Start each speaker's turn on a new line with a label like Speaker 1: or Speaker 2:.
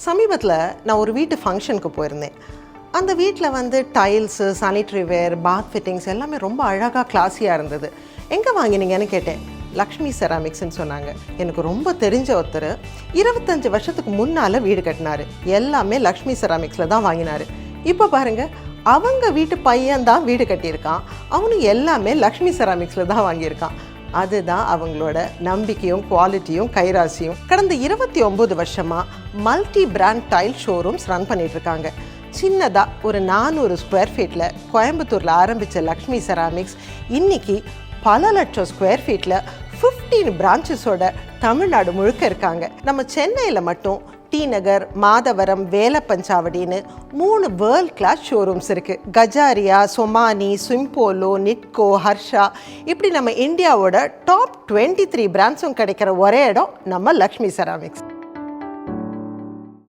Speaker 1: சமீபத்தில் நான் ஒரு வீட்டு ஃபங்க்ஷனுக்கு போயிருந்தேன். அந்த வீட்டில் வந்து டைல்ஸு, சானிட்ரி வேர், பாத் ஃபிட்டிங்ஸ் எல்லாமே ரொம்ப அழகாக கிளாஸியாக இருந்தது. எங்கே வாங்கினீங்கன்னு கேட்டேன். லக்ஷ்மி செராமிக்ஸ்ன்னு சொன்னாங்க. எனக்கு ரொம்ப தெரிஞ்ச ஒருத்தர் 25 வருஷத்துக்கு முன்னால் வீடு கட்டினார். எல்லாமே லக்ஷ்மி செராமிக்ஸில் தான் வாங்கினார். இப்போ பாருங்கள், அவங்க வீட்டு பையன்தான் வீடு கட்டியிருக்கான். அவனும் எல்லாமே லக்ஷ்மி செராமிக்ஸில் தான் வாங்கியிருக்கான். அதுதான் அவங்களோட நம்பிக்கையும் குவாலிட்டியும் கைராசியும். கடந்த 29 வருஷமாக multi brand tile showrooms run பண்ணிகிட்ருக்காங்க. சின்னதாக ஒரு 400 ஸ்கொயர் ஃபீட்டில் கோயம்புத்தூரில் ஆரம்பித்த லக்ஷ்மி செராமிக்ஸ் இன்றைக்கி பல லட்சம் ஸ்கொயர் ஃபீட்டில் 15 பிரான்ச்சஸோட தமிழ்நாடு முழுக்க இருக்காங்க. நம்ம சென்னையில் மட்டும் டி நகர், மாதவரம், வேலப்பஞ்சாவடின்னு 3 வேர்ல்ட் கிளாஸ் ஷோரூம்ஸ் இருக்குது. கஜாரியா, சொமானி, ஸ்விம்போலோ, நிட்கோ, ஹர்ஷா, இப்படி நம்ம இந்தியாவோட டாப் 23 பிராண்ட்ஸும் கிடைக்கிற ஒரே இடம் நம்ம லக்ஷ்மி செராமிக்ஸ்.